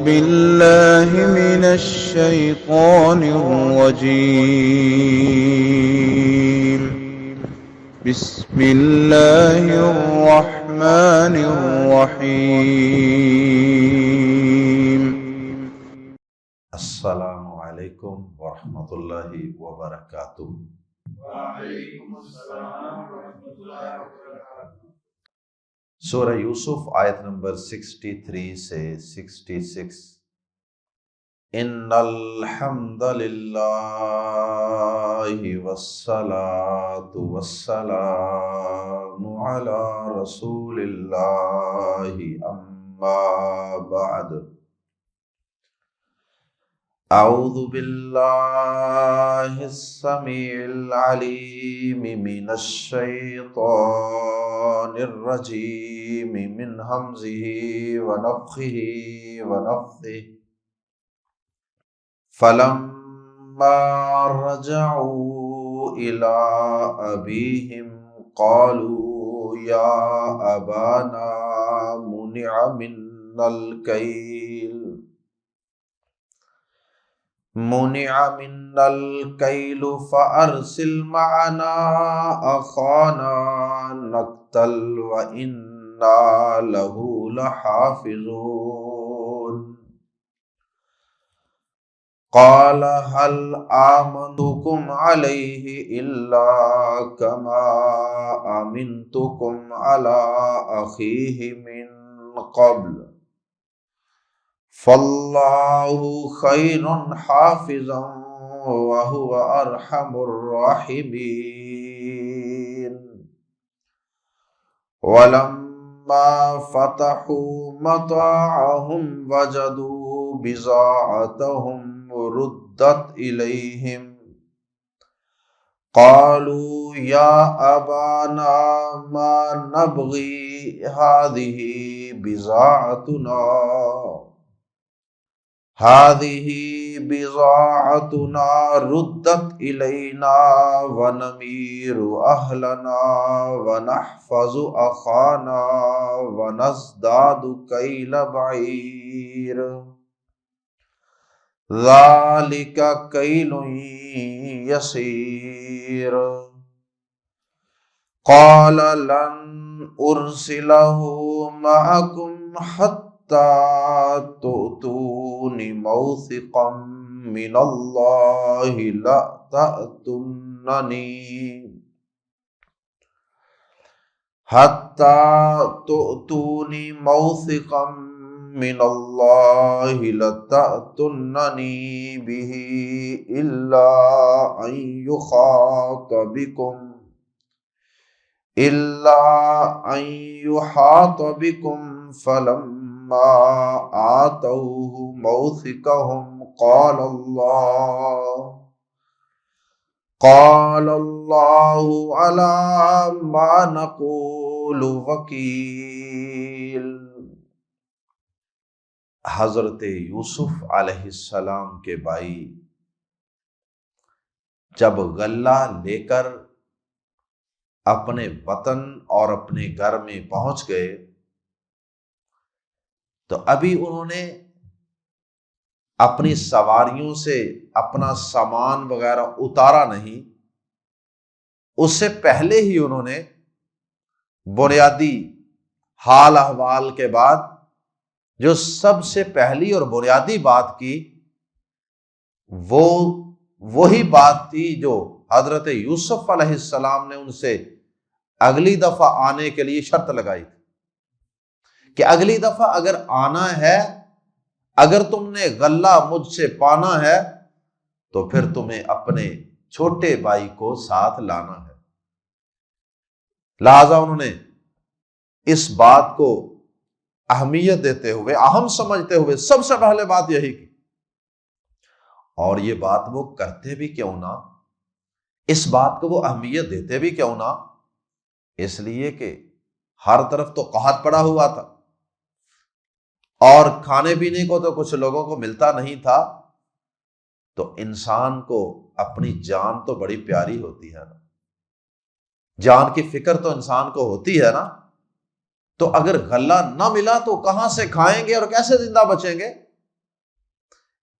بالله من الشيطان الرجيم. بسم الله الرحمن الرحيم. السلام علیکم ورحمۃ اللہ وبرکاتہ۔ وعلیکم السلام ورحمۃ اللہ وبرکاتہ۔ سورہ یوسف آیت نمبر 63 سے 66۔ ان الحمد للہ والصلاۃ والسلام علی رسول اللہ اما بعد۔ اعوذ باللہ السمیع العلیم من الشیطان الرجیم من ہمزہ ونفخہ ونفثہ۔ فلما رجعوا الی ابیہم قالوا یا ابانا منع منا الکیل فأرسل معنا أخانا نقتل وإنا له لحافظون۔ قال هل آمنتكم عليه إلا كما أمنتكم على أخيه من قبل فاللہ خیر حافظا وهو ارحم الراحمین۔ ولما فتحوا متاعهم وجدوا بضاعتهم ردت إليهم قالوا يا أبانا ما نبغي هذه بضاعتنا ردت إلينا ونمير أهلنا ونحفظ أخانا ونزداد كيل بعير ذلك كيل يسير۔ قال لن أرسله معكم حتى تؤتون موثقا من الله لتأتونني به إلا أن يحاط بكم فلما آتوه موثقهم قال الله على ما نقول وكيل۔ حضرت یوسف علیہ السلام کے بھائی جب غلہ لے کر اپنے وطن اور اپنے گھر میں پہنچ گئے تو ابھی انہوں نے اپنی سواریوں سے اپنا سامان وغیرہ اتارا نہیں، اس سے پہلے ہی انہوں نے بنیادی حال احوال کے بعد جو سب سے پہلی اور بنیادی بات کی وہ وہی بات تھی جو حضرت یوسف علیہ السلام نے ان سے اگلی دفعہ آنے کے لیے شرط لگائی تھی کہ اگلی دفعہ اگر آنا ہے، اگر تم نے غلہ مجھ سے پانا ہے تو پھر تمہیں اپنے چھوٹے بھائی کو ساتھ لانا ہے۔ لہذا انہوں نے اس بات کو اہمیت دیتے ہوئے، اہم سمجھتے ہوئے سب سے پہلے بات یہی کی۔ اور یہ بات وہ کرتے بھی کیوں نہ، اس بات کو وہ اہمیت دیتے بھی کیوں نہ، اس لیے کہ ہر طرف تو قحط پڑا ہوا تھا اور کھانے پینے کو تو کچھ لوگوں کو ملتا نہیں تھا، تو انسان کو اپنی جان تو بڑی پیاری ہوتی ہے نا، جان کی فکر تو انسان کو ہوتی ہے نا، تو اگر غلہ نہ ملا تو کہاں سے کھائیں گے اور کیسے زندہ بچیں گے؟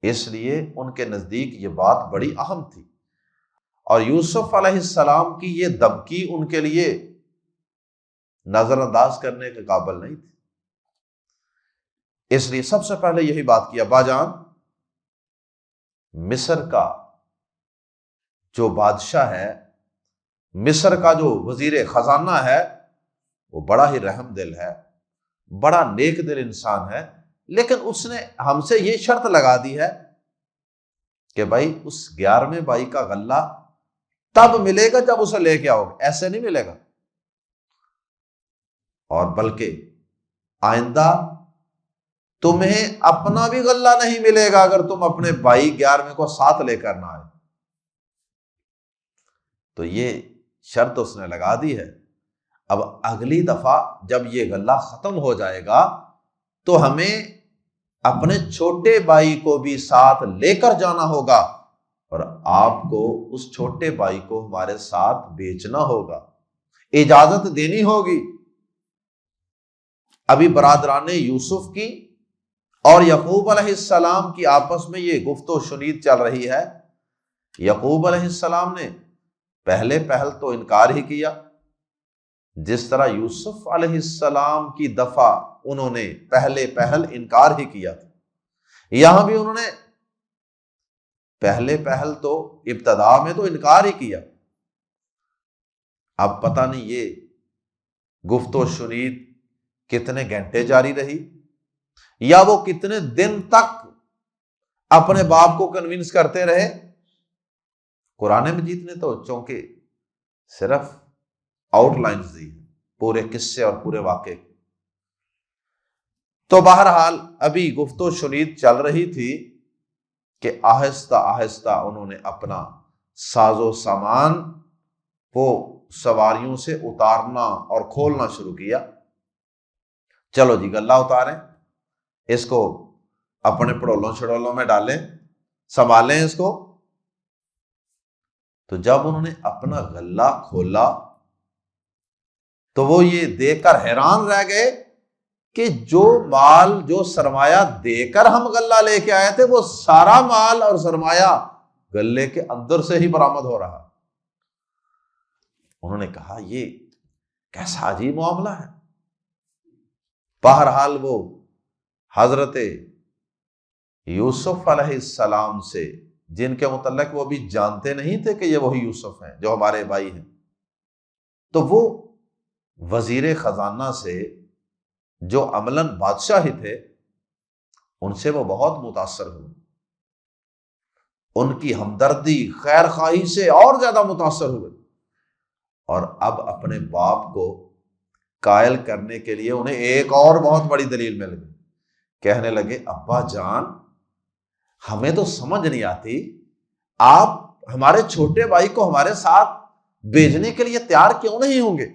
اس لیے ان کے نزدیک یہ بات بڑی اہم تھی، اور یوسف علیہ السلام کی یہ دھمکی ان کے لیے نظر انداز کرنے کے قابل نہیں تھی۔ اس لیے سب سے پہلے یہی بات کی، ابا جان مصر کا جو بادشاہ ہے، مصر کا جو وزیر خزانہ ہے، وہ بڑا ہی رحم دل ہے، بڑا نیک دل انسان ہے، لیکن اس نے ہم سے یہ شرط لگا دی ہے کہ بھائی اس 11ویں بھائی کا غلہ تب ملے گا جب اسے لے کے آؤ گے، ایسے نہیں ملے گا، اور بلکہ آئندہ تمہیں اپنا بھی غلہ نہیں ملے گا اگر تم اپنے بھائی 11ویں کو ساتھ لے کر نہ آئے۔ تو یہ شرط اس نے لگا دی ہے۔ اب اگلی دفعہ جب یہ غلہ ختم ہو جائے گا تو ہمیں اپنے چھوٹے بھائی کو بھی ساتھ لے کر جانا ہوگا، اور آپ کو اس چھوٹے بھائی کو ہمارے ساتھ بیچنا ہوگا، اجازت دینی ہوگی۔ ابھی برادران یوسف کی اور یعقوب علیہ السلام کی آپس میں یہ گفت و شنید چل رہی ہے۔ یعقوب علیہ السلام نے پہلے پہل تو انکار ہی کیا، جس طرح یوسف علیہ السلام کی دفعہ انہوں نے پہلے پہل انکار ہی کیا تھا، یہاں بھی انہوں نے پہلے پہل تو ابتدا میں تو انکار ہی کیا۔ اب پتہ نہیں یہ گفت و شنید کتنے گھنٹے جاری رہی، یا وہ کتنے دن تک اپنے باپ کو کنونس کرتے رہے۔ قرآن مجید نے تو چونکہ صرف آؤٹ لائنز دی، پورے قصے اور پورے واقعے۔ تو بہرحال ابھی گفت و شنید چل رہی تھی کہ آہستہ آہستہ انہوں نے اپنا ساز و سامان وہ سواریوں سے اتارنا اور کھولنا شروع کیا۔ چلو جی غلہ اتاریں، اس کو اپنے پڑولوں چھڑولوں میں ڈالیں، سنبھالیں اس کو۔ تو جب انہوں نے اپنا غلہ کھولا تو وہ یہ دیکھ کر حیران رہ گئے کہ جو مال، جو سرمایہ دے کر ہم غلہ لے کے آئے تھے، وہ سارا مال اور سرمایہ غلے کے اندر سے ہی برآمد ہو رہا۔ انہوں نے کہا یہ کیسا عجیب معاملہ ہے۔ بہرحال وہ حضرت یوسف علیہ السلام سے، جن کے متعلق وہ بھی جانتے نہیں تھے کہ یہ وہی یوسف ہیں جو ہمارے بھائی ہیں، تو وہ وزیر خزانہ سے جو عملاً بادشاہ ہی تھے، ان سے وہ بہت متاثر ہوئے، ان کی ہمدردی خیر خواہی سے اور زیادہ متاثر ہوئے، اور اب اپنے باپ کو قائل کرنے کے لیے انہیں ایک اور بہت بڑی دلیل مل گئی۔ کہنے لگے ابا جان ہمیں تو سمجھ نہیں آتی، آپ ہمارے چھوٹے بھائی کو ہمارے ساتھ بھیجنے کے لیے تیار کیوں نہیں ہوں گے؟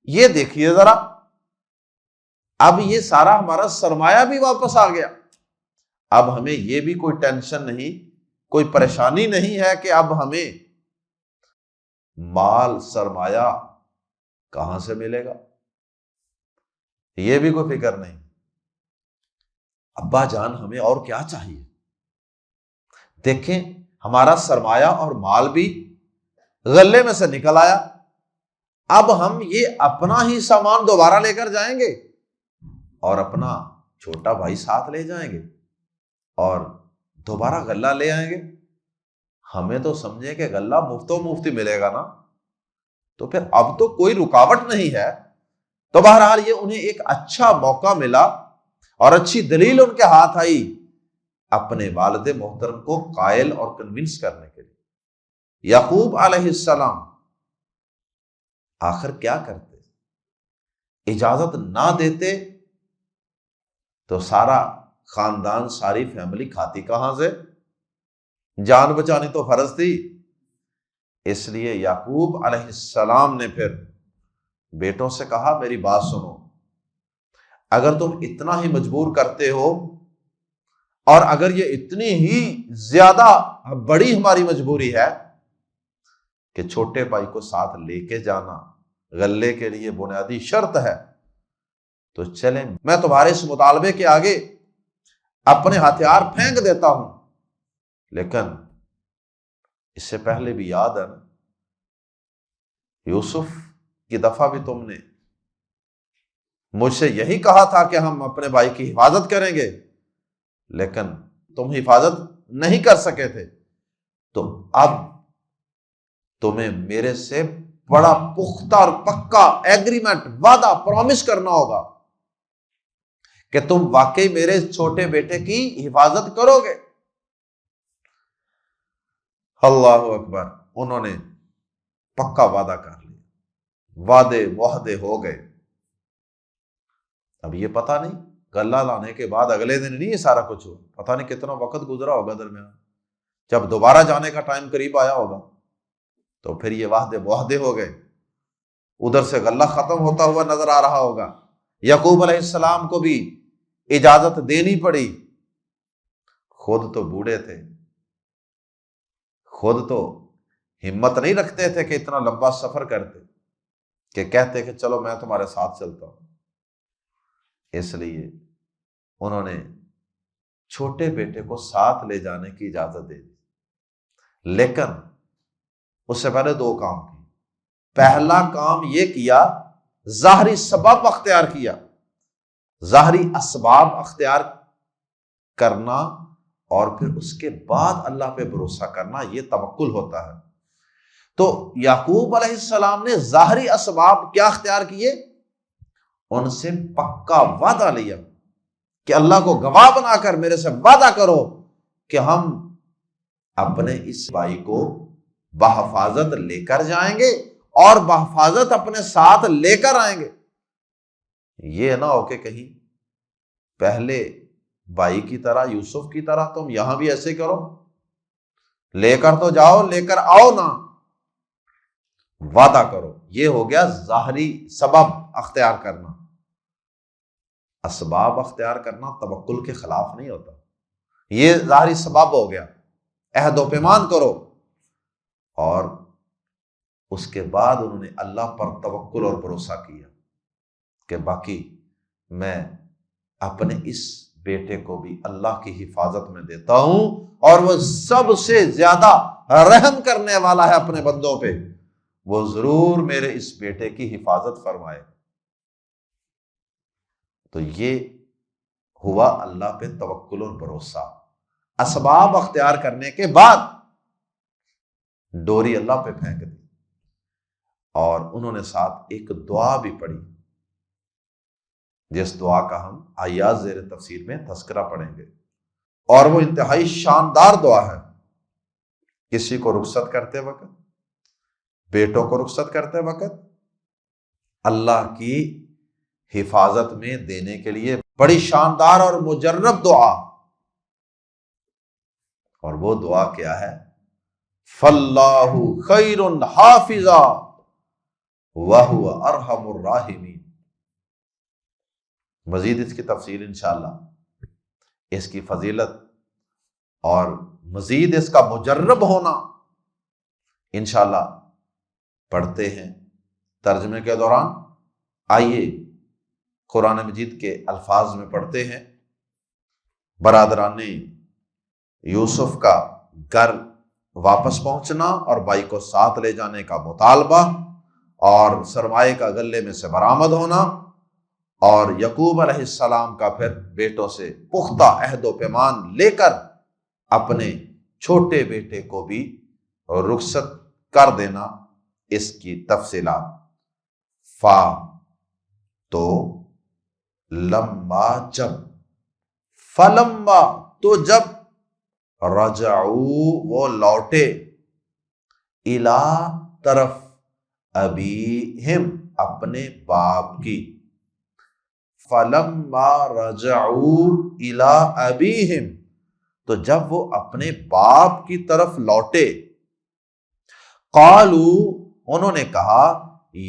یہ دیکھیے ذرا، اب یہ سارا ہمارا سرمایہ بھی واپس آ گیا، اب ہمیں یہ بھی کوئی ٹینشن نہیں، کوئی پریشانی نہیں ہے کہ اب ہمیں مال سرمایہ کہاں سے ملے گا، یہ بھی کوئی فکر نہیں۔ ابا جان ہمیں اور کیا چاہیے؟ دیکھیں ہمارا سرمایہ اور مال بھی غلے میں سے نکل آیا، اب ہم یہ اپنا ہی سامان دوبارہ لے کر جائیں گے اور اپنا چھوٹا بھائی ساتھ لے جائیں گے اور دوبارہ غلہ لے آئیں گے۔ ہمیں تو سمجھے کہ غلہ مفت و مفتی ملے گا نا، تو پھر اب تو کوئی رکاوٹ نہیں ہے۔ تو بہرحال یہ انہیں ایک اچھا موقع ملا اور اچھی دلیل ان کے ہاتھ آئی اپنے والد محترم کو قائل اور کنونس کرنے کے لیے۔ یعقوب علیہ السلام آخر کیا کرتے؟ اجازت نہ دیتے تو سارا خاندان، ساری فیملی کھاتی کہاں سے؟ جان بچانی تو فرض تھی۔ اس لیے یعقوب علیہ السلام نے پھر بیٹوں سے کہا میری بات سنو، اگر تم اتنا ہی مجبور کرتے ہو اور اگر یہ اتنی ہی زیادہ بڑی ہماری مجبوری ہے کہ چھوٹے بھائی کو ساتھ لے کے جانا غلے کے لیے بنیادی شرط ہے، تو چلیں میں تمہارے اس مطالبے کے آگے اپنے ہتھیار پھینک دیتا ہوں لیکن اس سے پہلے بھی یاد ہے نا، یوسف کی دفعہ بھی تم نے مجھ سے یہی کہا تھا کہ ہم اپنے بھائی کی حفاظت کریں گے، لیکن تم حفاظت نہیں کر سکے تھے، تو اب تمہیں میرے سے بڑا پختہ اور پکا ایگریمنٹ، وعدہ، پرومس کرنا ہوگا کہ تم واقعی میرے چھوٹے بیٹے کی حفاظت کرو گے۔ اللہ اکبر، انہوں نے پکا وعدہ کر لیا، وعدے معاہدے ہو گئے۔ اب یہ پتہ نہیں غلہ لانے کے بعد اگلے دن نہیں یہ سارا کچھ ہوا، پتہ نہیں کتنا وقت گزرا ہوگا درمیان، جب دوبارہ جانے کا ٹائم قریب آیا ہوگا تو پھر یہ وعدے معاہدے ہو گئے، ادھر سے غلہ ختم ہوتا ہوا نظر آ رہا ہوگا، یعقوب علیہ السلام کو بھی اجازت دینی پڑی، خود تو بوڑھے تھے، خود تو ہمت نہیں رکھتے تھے کہ اتنا لمبا سفر کرتے، کہ کہتے کہ چلو میں تمہارے ساتھ چلتا ہوں۔ اس لیے انہوں نے چھوٹے بیٹے کو ساتھ لے جانے کی اجازت دے دی، لیکن اس سے پہلے دو کام کیے۔ پہلا کام یہ کیا، ظاہری سبب اختیار کیا، ظاہری اسباب اختیار کرنا، اور پھر اس کے بعد اللہ پہ بھروسہ کرنا، یہ توکل ہوتا ہے۔ تو یعقوب علیہ السلام نے ظاہری اسباب کیا اختیار کیے؟ ان سے پکا وعدہ لیا کہ اللہ کو گواہ بنا کر میرے سے وعدہ کرو کہ ہم اپنے اس بھائی کو بحفاظت لے کر جائیں گے اور بحفاظت اپنے ساتھ لے کر آئیں گے۔ یہ نہ ہو کہ کہیں پہلے بھائی کی طرح، یوسف کی طرح تم یہاں بھی ایسے کرو، لے کر تو جاؤ، لے کر آؤ نا، وعدہ کرو۔ یہ ہو گیا ظاہری سبب اختیار کرنا۔ اسباب اختیار کرنا توکل کے خلاف نہیں ہوتا، یہ ظاہری سبب ہو گیا، عہد و پیمان کرو۔ اور اس کے بعد انہوں نے اللہ پر توکل اور بھروسہ کیا کہ باقی میں اپنے اس بیٹے کو بھی اللہ کی حفاظت میں دیتا ہوں، اور وہ سب سے زیادہ رحم کرنے والا ہے اپنے بندوں پہ، وہ ضرور میرے اس بیٹے کی حفاظت فرمائے۔ تو یہ ہوا اللہ پہ توکل اور بھروسہ۔ اسباب اختیار کرنے کے بعد ڈوری اللہ پہ پھینک دی، اور انہوں نے ساتھ ایک دعا بھی پڑھی، جس دعا کا ہم آیات زیر تفسیر میں تذکرہ پڑھیں گے، اور وہ انتہائی شاندار دعا ہے۔ کسی کو رخصت کرتے وقت، بیٹوں کو رخصت کرتے وقت اللہ کی حفاظت میں دینے کے لیے بڑی شاندار اور مجرب دعا، اور وہ دعا کیا ہے؟ فَاللَّهُ خَيْرٌ حَافِظًا وَهُوَ أَرْحَمُ الرَّاحِمِينَ۔ مزید اس کی تفصیل انشاءاللہ، اس کی فضیلت اور مزید اس کا مجرب ہونا انشاءاللہ پڑھتے ہیں ترجمے کے دوران۔ آئیے قرآن مجید کے الفاظ میں پڑھتے ہیں۔ برادران یوسف کا گھر واپس پہنچنا اور بھائی کو ساتھ لے جانے کا مطالبہ، اور سرمایہ کا غلے میں سے برآمد ہونا، اور یعقوب علیہ السلام کا پھر بیٹوں سے پختہ عہد و پیمان لے کر اپنے چھوٹے بیٹے کو بھی رخصت کر دینا، اس کی تفصیلات۔ فا تو لما جب، فلما تو جب، رجعو وہ لوٹے، الا طرف، ابیہم اپنے باپ کی، فلما رجعو الی ابیہم تو جب وہ اپنے باپ کی طرف لوٹے، قالو انہوں نے کہا،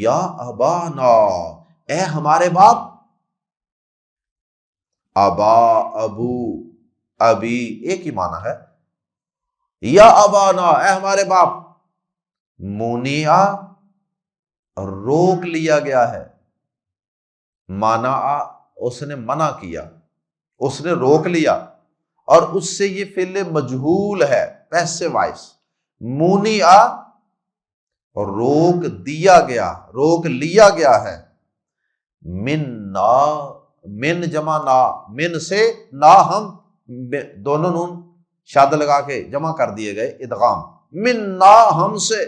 یا ابانا اے ہمارے باپ، ابا، ابو، ابی ایک ہی معنی ہے، یا ابانا اے ہمارے باپ، منیع روک لیا گیا ہے، مانا اس نے منع کیا، اس نے روک لیا، اور اس سے یہ فعل مجہول ہے، پیسے وائس، مونیا روک دیا گیا، روک لیا گیا ہے، من نا، من جمع نا، من سے نا ہم دونوں نون شاد لگا کے جمع کر دیے گئے ادغام، من نا ہم سے،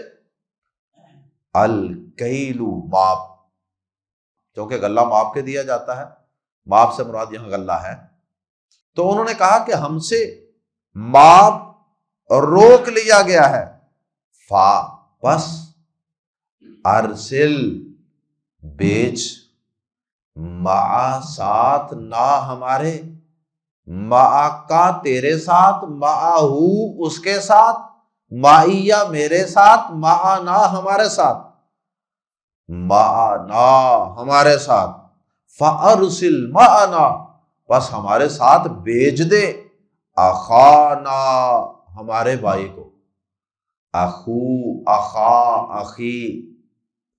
الکیلو ماپ، کیونکہ غلہ ماپ کے دیا جاتا ہے، ماپ سے مراد یہاں غلہ ہے، تو انہوں نے کہا کہ ہم سے ماپ روک لیا گیا ہے، فا بس ارسل بیچ، مع ساتھ، نا ہمارے، مع کا تیرے ساتھ، معہو اس کے ساتھ، معیہ میرے ساتھ، معنا ہمارے ساتھ، معنا ہمارے ساتھ، فارسل معنا بس ہمارے ساتھ بھیج دے، اخانا ہمارے بھائی کو، اخو، اخا، اخی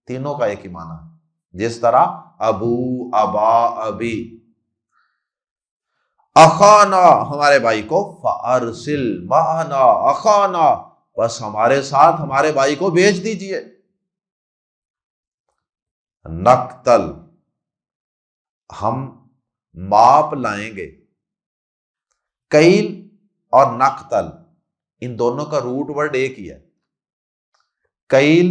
تینوں کا ایک ہی معنی ہے، جس طرح ابو، ابا، ابی، اخانا ہمارے بھائی کو، فارسل معنا اخانا بس ہمارے ساتھ ہمارے بھائی کو بھیج دیجئے، نقتل ہم ماپ لائیں گے، کیل اور نقتل ان دونوں کا روٹ ورڈ ایک ہی ہے، کیل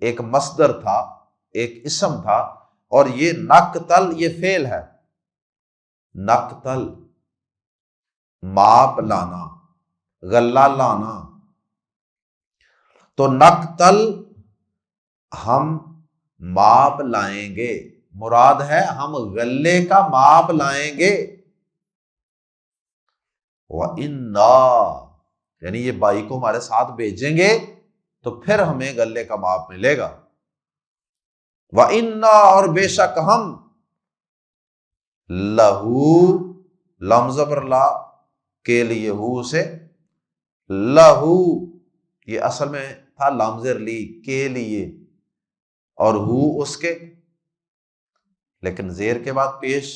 ایک مصدر تھا، ایک اسم تھا، اور یہ نقتل یہ فعل ہے، نقتل ماپ لانا، غلہ لانا، تو نقتل ہم ماپ لائیں گے، مراد ہے ہم غلے کا ماپ لائیں گے، وَإِنَّا یعنی یہ بائی کو ہمارے ساتھ بھیجیں گے تو پھر ہمیں غلے کا ماپ ملے گا، وَإِنَّا اور بے شک ہم، لہو لام زبر لا کے لیے ہو سے، لہو یہ اصل میں تھا لام زر لی کے لیے اور ہو اس کے، لیکن زیر کے بعد پیش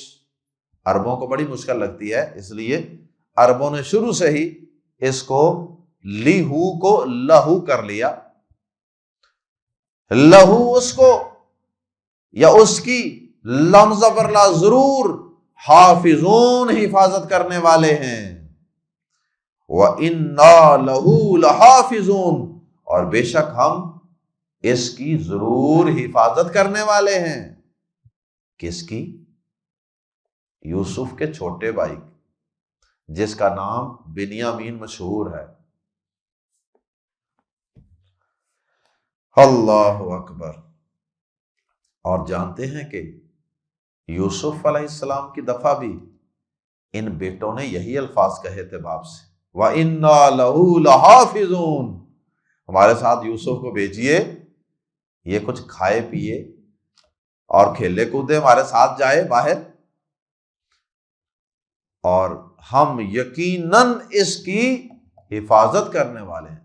عربوں کو بڑی مشکل لگتی ہے، اس لیے عربوں نے شروع سے ہی اس کو لیہو کو لہو کر لیا، لہو اس کو یا اس کی، لام زبر لا ضرور، حافظون حفاظت کرنے والے ہیں، وَإِنَّا لَهُ لَحَافِظُونَ اور بے شک ہم اس کی ضرور حفاظت کرنے والے ہیں، کس کی؟ یوسف کے چھوٹے بھائی جس کا نام بنیامین مشہور ہے، اللہ اکبر۔ اور جانتے ہیں کہ یوسف علیہ السلام کی دفعہ بھی ان بیٹوں نے یہی الفاظ کہے تھے باپ سے، وَإِنَّا لَهُ لَحَافِظُونَ ہمارے ساتھ یوسف کو بھیجیے، یہ کچھ کھائے پیے اور کھیلے کودے ہمارے ساتھ جائے باہر، اور ہم یقیناً اس کی حفاظت کرنے والے ہیں،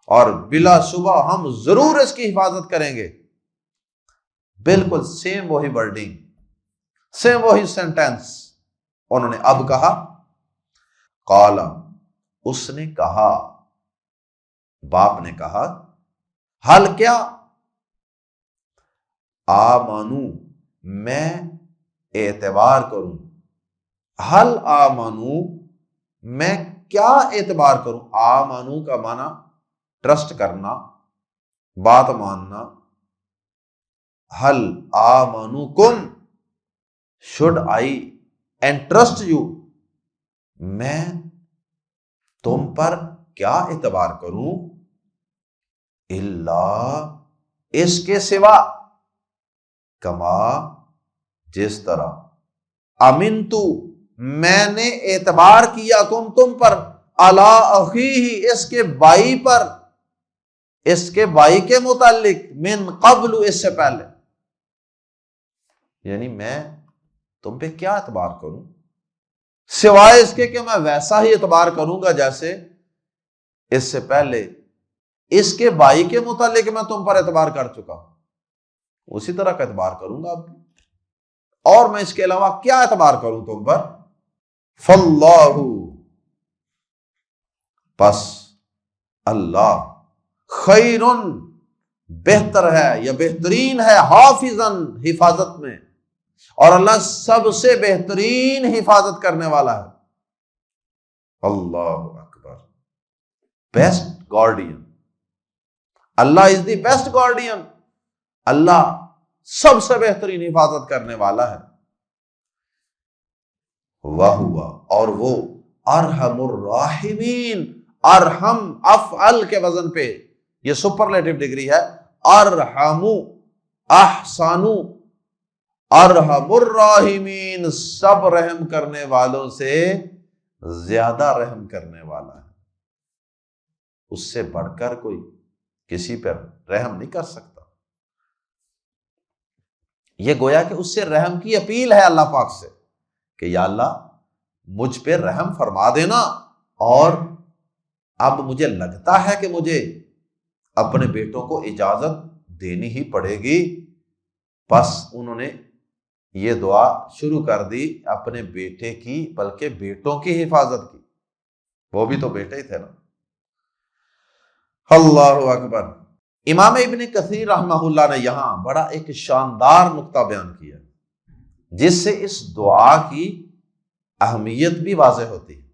اور بلا شبہ ہم ضرور اس کی حفاظت کریں گے۔ بالکل سیم وہی ورڈنگ، سیم وہی سینٹینس انہوں نے اب کہا، قال اس نے کہا، باپ نے کہا، حل کیا، آمانو میں اعتبار کروں، حل آمانو میں کیا اعتبار کروں، آمانو کا معنی ٹرسٹ کرنا، بات ماننا، حل آمانوکم should I entrust you میں تم پر کیا اعتبار کروں، اللہ اس کے سوا، کما جس طرح، امنتو میں نے اعتبار کیا تم پر، علی اخیہ اس کے بھائی پر، اس کے بھائی کے متعلق، من قبل اس سے پہلے، یعنی میں تم پہ کیا اعتبار کروں سوائے اس کے کہ میں ویسا ہی اعتبار کروں گا جیسے اس سے پہلے اس کے بھائی کے متعلق میں تم پر اعتبار کر چکا ہوں، اسی طرح کا اعتبار کروں گا اب، اور میں اس کے علاوہ کیا اعتبار کروں تم پر، فاللہ پس اللہ خیرن بہتر ہے یا بہترین ہے، حافظن حفاظت میں، اور اللہ سب سے بہترین حفاظت کرنے والا ہے۔ اللہ اکبر، best guardian, Allah is the best guardian, Allah سب سے بہترین حفاظت کرنے والا ہے۔ وَهُوَ، اور وہ ارحم الراحمین، ارحم افعل کے وزن پہ یہ سپرلیٹو ڈگری ہے، ارحم احسن ارحم الراحمین، سب رحم کرنے والوں سے زیادہ رحم کرنے والا ہے، اس سے بڑھ کر کوئی کسی پر رحم نہیں کر سکتا۔ یہ گویا کہ اس سے رحم کی اپیل ہے اللہ پاک سے کہ یا اللہ مجھ پہ رحم فرما دینا، اور اب مجھے لگتا ہے کہ مجھے اپنے بیٹوں کو اجازت دینی ہی پڑے گی۔ بس انہوں نے یہ دعا شروع کر دی اپنے بیٹے کی، بلکہ بیٹوں کی حفاظت کی، وہ بھی تو بیٹے ہی تھے نا۔ اللہ اکبر۔ امام ابن کثیر رحمہ اللہ نے یہاں بڑا ایک شاندار نقطہ بیان کیا جس سے اس دعا کی اہمیت بھی واضح ہوتی ہے۔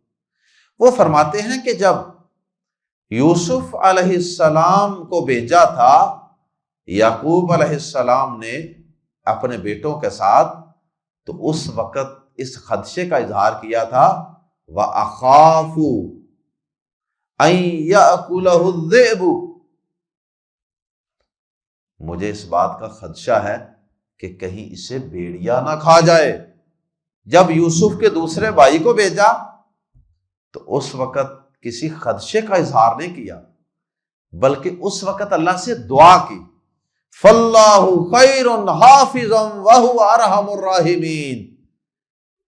وہ فرماتے ہیں کہ جب یوسف علیہ السلام کو بھیجا تھا یعقوب علیہ السلام نے اپنے بیٹوں کے ساتھ، تو اس وقت اس خدشے کا اظہار کیا تھا وَأَخَافُ أَن يَأْكُلَهُ الذِّئْبُ، مجھے اس بات کا خدشہ ہے کہ کہیں اسے بھیڑیا نہ کھا جائے۔ جب یوسف کے دوسرے بھائی کو بھیجا تو اس وقت کسی خدشے کا اظہار نہیں کیا، بلکہ اس وقت اللہ سے دعا کی، فَاللَّهُ خَيْرٌ حَافِظًا وَهُوَ أَرْحَمُ الرَّاحِمِينَ۔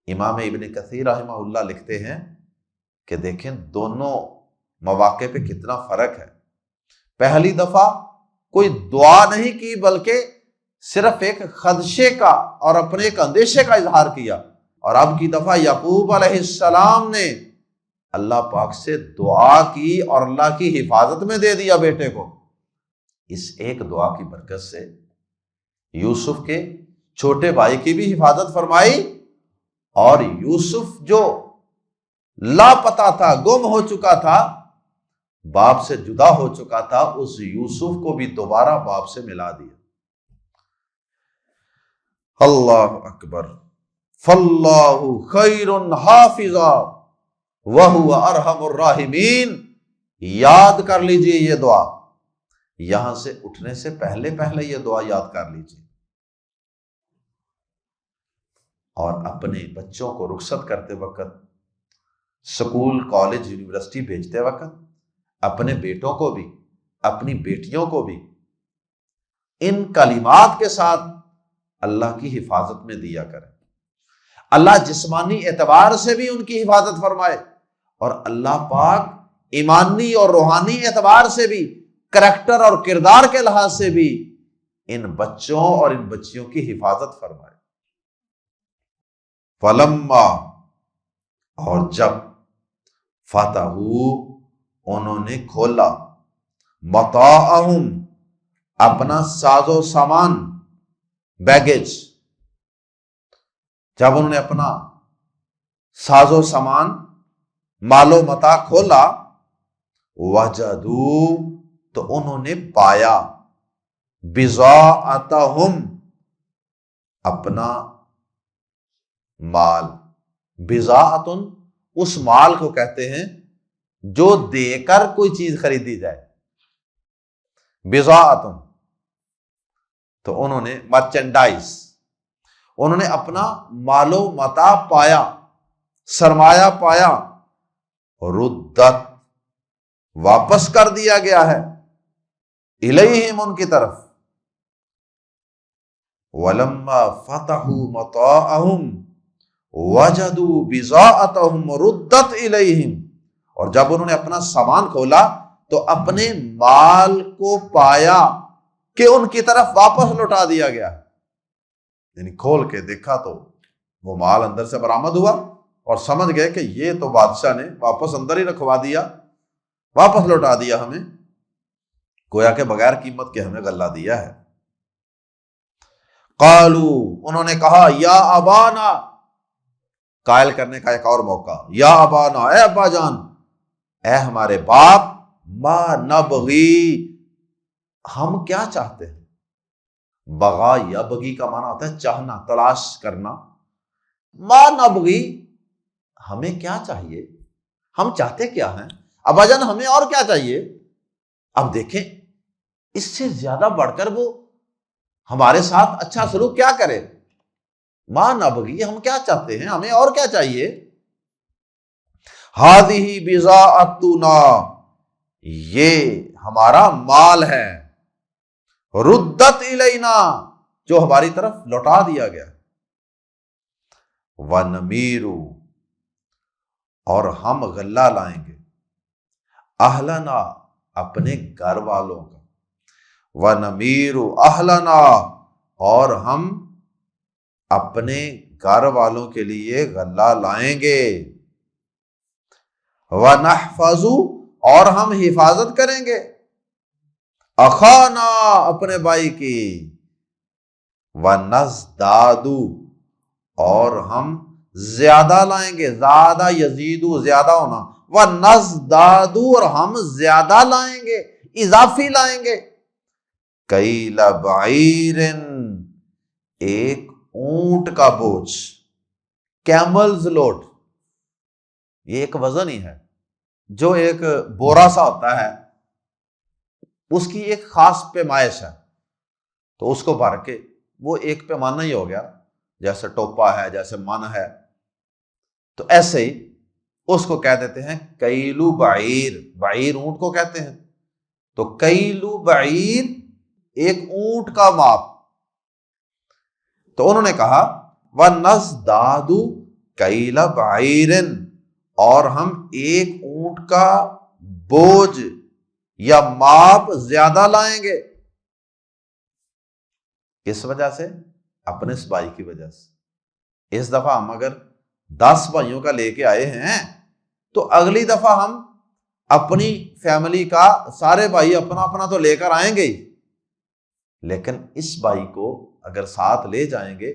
امام ابن کثیر رحمہ اللہ لکھتے ہیں کہ دیکھیں دونوں مواقع پہ کتنا فرق ہے۔ پہلی دفعہ کوئی دعا نہیں کی، بلکہ صرف ایک خدشے کا اور اپنے ایک اندیشے کا اظہار کیا، اور اب کی دفعہ یعقوب علیہ السلام نے اللہ پاک سے دعا کی اور اللہ کی حفاظت میں دے دیا بیٹے کو۔ اس ایک دعا کی برکت سے یوسف کے چھوٹے بھائی کی بھی حفاظت فرمائی، اور یوسف جو لاپتہ تھا، گم ہو چکا تھا، باپ سے جدا ہو چکا تھا، اس یوسف کو بھی دوبارہ باپ سے ملا دیا۔ اللہ اکبر۔ فَاللَّهُ خَيْرٌ حَافِظًا وَهُوَ أَرْحَمُ الرَّاحِمِينَ۔ یاد کر لیجئے یہ دعا، یہاں سے اٹھنے سے پہلے یہ دعا یاد کر لیجئے، اور اپنے بچوں کو رخصت کرتے وقت، سکول کالج یونیورسٹی بھیجتے وقت اپنے بیٹوں کو بھی اپنی بیٹیوں کو بھی ان کلمات کے ساتھ اللہ کی حفاظت میں دیا کریں۔ اللہ جسمانی اعتبار سے بھی ان کی حفاظت فرمائے، اور اللہ پاک ایمانی اور روحانی اعتبار سے بھی، کریکٹر اور کردار کے لحاظ سے بھی ان بچوں اور ان بچیوں کی حفاظت فرمائے۔ فَلَمَّا، اور جب، فَتَحُوا، انہوں نے کھولا، مَتَاعَهُمْ، اپنا ساز و سامان، بیگیج، جب انہوں نے اپنا ساز و سامان، مال و متاع کھولا، وَجَدُوا، تو انہوں نے پایا، بِضَاعَتَهُمْ، اپنا مال۔ بِضَاعَةٌ اس مال کو کہتے ہیں جو دے کر کوئی چیز خریدی جائے، بِضَاعَةٌ، تو انہوں نے مرچنڈائز، انہوں نے اپنا مال و متاع پایا، سرمایہ پایا، ردت، واپس کر دیا گیا ہے، الیہم، ان کی طرف۔ وَلَمَّا فَتَحُوا مَتَاعَهُمْ وَجَدُوا بِضَاعَتَهُمْ رُدَّتْ إِلَيْهِمْ، اور جب انہوں نے اپنا سامان کھولا تو اپنے مال کو پایا کہ ان کی طرف واپس لوٹا دیا گیا، یعنی کھول کے دیکھا تو وہ مال اندر سے برآمد ہوا، اور سمجھ گئے کہ یہ تو بادشاہ نے واپس اندر ہی رکھوا دیا، واپس لوٹا دیا ہمیں، گویا کہ بغیر قیمت کے ہمیں غلہ دیا ہے۔ قالو، انہوں نے کہا یا ابانا، قائل کرنے کا ایک اور موقع، یا ابانا، اے ابا جان، اے ہمارے باپ، ما نبغی، ہم کیا چاہتے ہیں؟ بغا یبغی کا معنی ہوتا ہے چاہنا، تلاش کرنا۔ ما نبغی، ہمیں کیا چاہیے، ہم چاہتے کیا ہیں؟ ابا جان ہمیں اور کیا چاہیے؟ اب دیکھیں اس سے زیادہ بڑھ کر وہ ہمارے ساتھ اچھا سلوک کیا کرے۔ ما نبغی، ہم کیا چاہتے ہیں، ہمیں اور کیا چاہیے؟ ہذہ بضاعتنا، یہ ہمارا مال ہے، ردت الینا، جو ہماری طرف لوٹا دیا گیا، ونمیر، اور ہم غلہ لائیں گے، اہلنا، اپنے گھر والوں کا، ونمیر اہلنا، اور ہم اپنے گھر والوں کے لیے غلہ لائیں گے، ونحفظ، اور ہم حفاظت کریں گے، اخانا، اپنے بھائی کی، ونزداد، اور ہم زیادہ لائیں گے، زیادہ یزیدو، زیادہ ہونا، ونزداد، اور ہم زیادہ لائیں گے، اضافی لائیں گے، کیل بعیر، ایک اونٹ کا بوجھ، کیملز لوڈ، یہ ایک وزن ہی ہے، جو ایک بورا سا ہوتا ہے، اس کی ایک خاص پیمائش ہے، تو اس کو بھر کے وہ ایک پیمانہ ہی ہو گیا، جیسے ٹوپا ہے، جیسے من ہے، تو ایسے ہی اس کو کہہ دیتے ہیں کیلو بعیر، بعیر اونٹ کو کہتے ہیں، تو کیلو بعیر ایک اونٹ کا ماپ۔ تو انہوں نے کہا وَنَزْدَادُ کَیْلَ بَعِیرٍ، اور ہم ایک اونٹ کا بوجھ یا ماپ زیادہ لائیں گے، اس وجہ سے، اپنے اس بھائی کی وجہ سے۔ اس دفعہ ہم اگر 10 بھائیوں کا لے کے آئے ہیں تو اگلی دفعہ ہم اپنی فیملی کا سارے بھائی اپنا اپنا تو لے کر آئیں گے ہی، لیکن اس بھائی کو اگر ساتھ لے جائیں گے،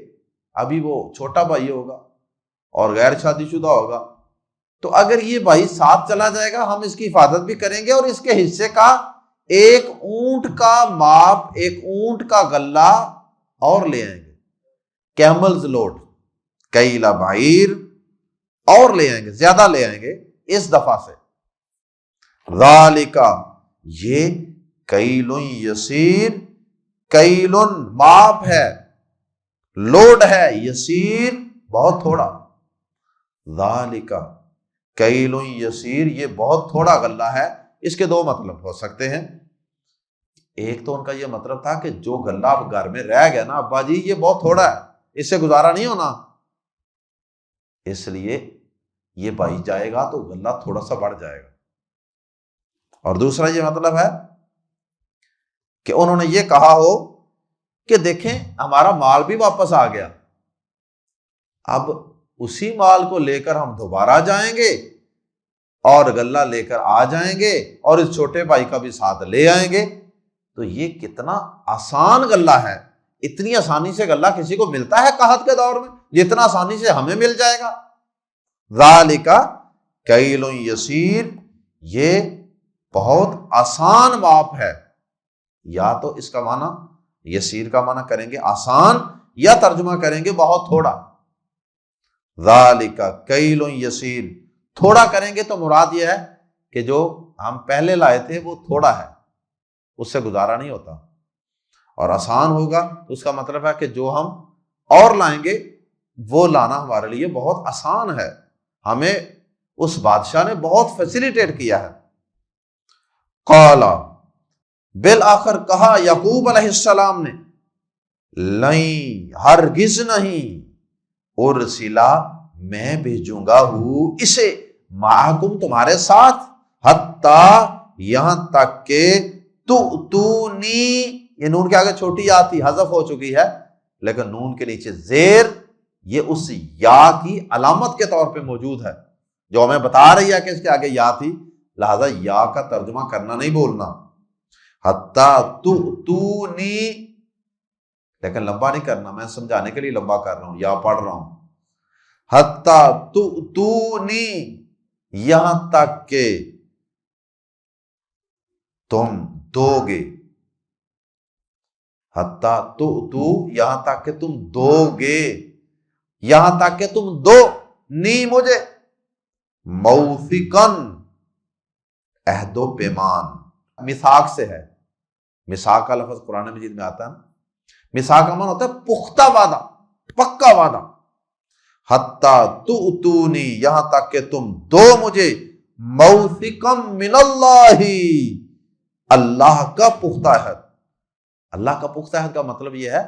ابھی وہ چھوٹا بھائی ہوگا اور غیر شادی شدہ ہوگا، تو اگر یہ بھائی ساتھ چلا جائے گا ہم اس کی حفاظت بھی کریں گے، اور اس کے حصے کا ایک اونٹ کا ماپ، ایک اونٹ کا غلہ اور لے آئیں گے، کیملز لوڈ، کیلا بعیر، اور لے آئیں گے، زیادہ لے آئیں گے اس دفعہ سے۔ ذالک، یہ کیل یسیر، کیل ماپ ہے، لوڈ ہے، یسیر بہت تھوڑا، ذالک کیل یسیر، یہ بہت تھوڑا غلہ ہے۔ اس کے دو مطلب ہو سکتے ہیں، ایک تو ان کا یہ مطلب تھا کہ جو غلہ اب گھر میں رہ گیا نا ابا جی، یہ بہت تھوڑا ہے، اس سے گزارا نہیں ہونا، اس لیے یہ بھائی جائے گا تو غلہ تھوڑا سا بڑھ جائے گا۔ اور دوسرا یہ مطلب ہے کہ انہوں نے یہ کہا ہو کہ دیکھیں ہمارا مال بھی واپس آ گیا، اب اسی مال کو لے کر ہم دوبارہ جائیں گے اور غلہ لے کر آ جائیں گے، اور اس چھوٹے بھائی کا بھی ساتھ لے آئیں گے، تو یہ کتنا آسان غلہ ہے، اتنی آسانی سے غلہ کسی کو ملتا ہے قحط کے دور میں جتنا آسانی سے ہمیں مل جائے گا۔ ذالک کیل یسیر، یہ بہت آسان ماپ ہے، یا تو اس کا معنی یسیر کا معنی کریں گے آسان، یا ترجمہ کریں گے بہت تھوڑا۔ ذالک کیل یسیر، تھوڑا کریں گے تو مراد یہ ہے کہ جو ہم پہلے لائے تھے وہ تھوڑا ہے، اس سے گزارا نہیں ہوتا، اور آسان ہوگا تو اس کا مطلب ہے کہ جو ہم اور لائیں گے وہ لانا ہمارے لیے بہت آسان ہے، ہمیں اس بادشاہ نے بہت فیسیلیٹیٹ کیا ہے۔ قالا، بالآخر کہا یعقوب علیہ السلام نے، نہیں، ہرگز نہیں، ارسلا، میں بھیجوں گا ہوں اسے، معکم، تمہارے ساتھ، حتی، یہاں تک کہ تؤتونی، یہ نون کے آگے چھوٹی یا تھی، حذف ہو چکی ہے، لیکن نون کے نیچے زیر، یہ اس یا کی علامت کے طور پہ موجود ہے جو ہمیں بتا رہی ہے کہ اس کے آگے یا تھی، لہذا یا کا ترجمہ کرنا نہیں بولنا، حتی تؤتونی، لیکن لمبا نہیں کرنا، میں سمجھانے کے لیے لمبا کر رہا ہوں، یا پڑھ رہا ہوں، حتی تؤتونی، یہاں تک کہ تم دو گے، حتی تؤتو، یہاں تک کہ تم دو گے، یہاں تک کہ تم دو نی مجھے، موثقاً، عہد و پیمان، میثاق سے ہے، میثاق کا لفظ قرآن مجید میں آتا ہے نا، میثاق کا معنی ہوتا ہے پختہ وعدہ، پکا وعدہ، حتی تؤتونی، یہاں تک کہ تم دو مجھے، موثقاً من اللہ، اللہ کا پختہ عہد۔ اللہ کا پختہ عہد کا مطلب یہ ہے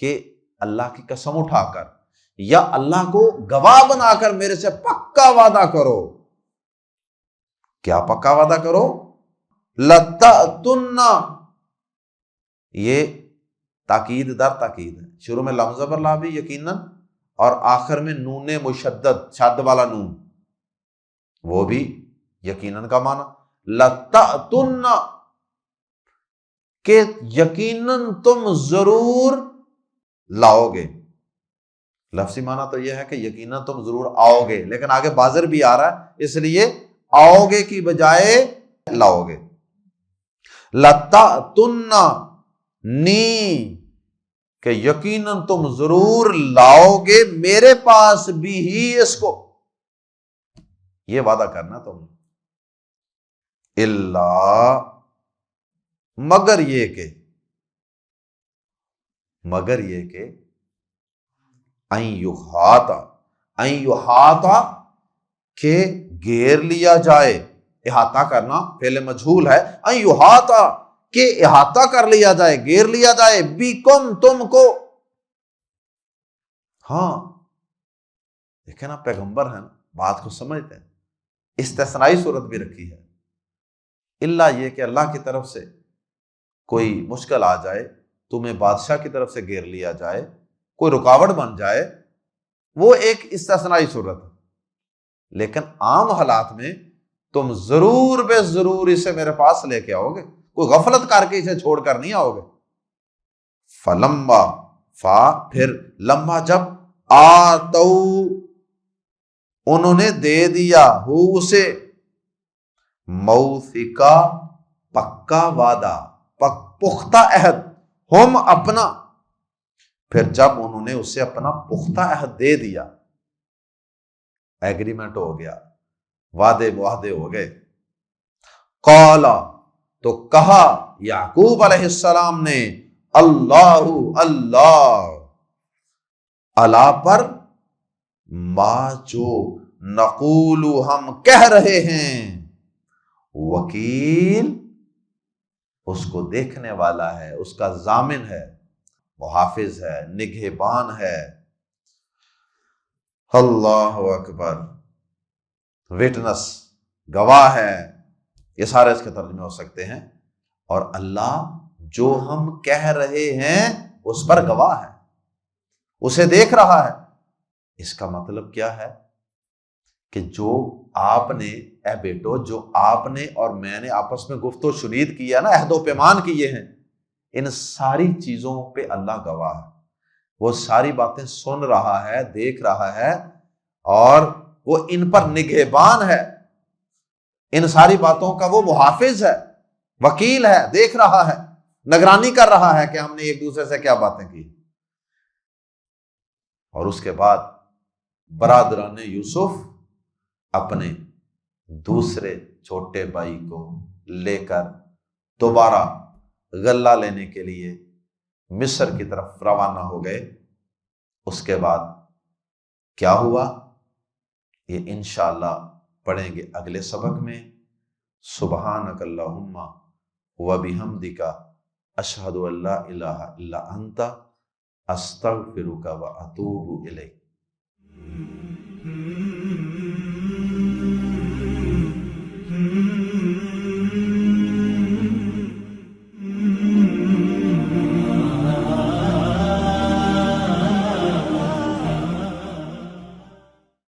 کہ اللہ کی قسم اٹھا کر یا اللہ کو گواہ بنا کر میرے سے پکا وعدہ کرو۔ کیا پکا وعدہ کرو؟ لَتَأْتُنَّ، یہ تاکید در تاکید ہے، شروع میں لم زبر لا بھی یقیناً، اور آخر میں نون مشدد، شد والا نون، وہ بھی یقیناً کا معنی، لَتَأْتُنَّ، کہ یقیناً تم ضرور لاؤ گے۔ لفظی معنی تو یہ ہے کہ یقیناً تم ضرور آؤ گے، لیکن آگے بازر بھی آ رہا ہے، اس لیے آؤ گے کی بجائے لاؤ گے۔ لَتَأْتُنَّ نی، کہ یقیناً تم ضرور لاؤ گے میرے پاس بھی ہی اس کو، یہ وعدہ کرنا تم نے، اللہ، مگر یہ کہ این یحاطا، کہ گھیر لیا جائے، احاطہ کرنا فعل مجہول ہے، این یحاطا، کہ احاطہ کر لیا جائے، گھیر لیا جائے، بیکم، تم کو۔ ہاں دیکھیں نا، پیغمبر ہیں، بات کو سمجھتے ہیں، استثنائی صورت بھی رکھی ہے، اللہ یہ کہ اللہ کی طرف سے کوئی مشکل آ جائے، تمہیں بادشاہ کی طرف سے گھیر لیا جائے، کوئی رکاوٹ بن جائے، وہ ایک استثنائی صورت ہے، لیکن عام حالات میں تم ضرور بے ضرور اسے میرے پاس لے کے آؤ گے، کوئی غفلت کر کے اسے چھوڑ کر نہیں آؤ گے۔ فلما، فا پھر لما، جب آتو، انہوں نے دے دیا، ہو اسے، موثقا، پکا وعدہ، پختہ عہد، ہم اپنا، پھر جب انہوں نے اسے اپنا پختہ عہد دے دیا، ایگریمنٹ ہو گیا، وعدے معاہدے ہو گئے، قالا، تو کہا یعقوب علیہ السلام نے، اللہ، اللہ، اللہ پر، ما جو نقول، ہم کہہ رہے ہیں، وکیل، اس کو دیکھنے والا ہے، اس کا ضامن ہے، محافظ ہے، نگہبان ہے۔ اللہ اکبر، وٹنس، گواہ ہے، یہ سارے اس کے ترجمے ہو سکتے ہیں، اور اللہ جو ہم کہہ رہے ہیں اس پر گواہ ہے، اسے دیکھ رہا ہے۔ اس کا مطلب کیا ہے کہ جو آپ نے، اے بیٹو، جو آپ نے اور میں نے آپس میں گفت و شنید کیا نا، عہد و پیمان کیے ہیں، ان ساری چیزوں پہ اللہ گواہ ہے، وہ ساری باتیں سن رہا ہے، دیکھ رہا ہے، اور وہ ان پر نگہبان ہے، ان ساری باتوں کا وہ محافظ ہے، وکیل ہے، دیکھ رہا ہے، نگرانی کر رہا ہے کہ ہم نے ایک دوسرے سے کیا باتیں کی۔ اور اس کے بعد برادران یوسف اپنے دوسرے چھوٹے بھائی کو لے کر دوبارہ غلہ لینے کے لیے مصر کی طرف روانہ ہو گئے۔ اس کے بعد کیا ہوا یہ انشاءاللہ پڑھیں گے اگلے سبق میں۔ سبحانک اللہم و بحمدک، اشہد ان لا الہ الا انت، استغفرک و اتوب الیک۔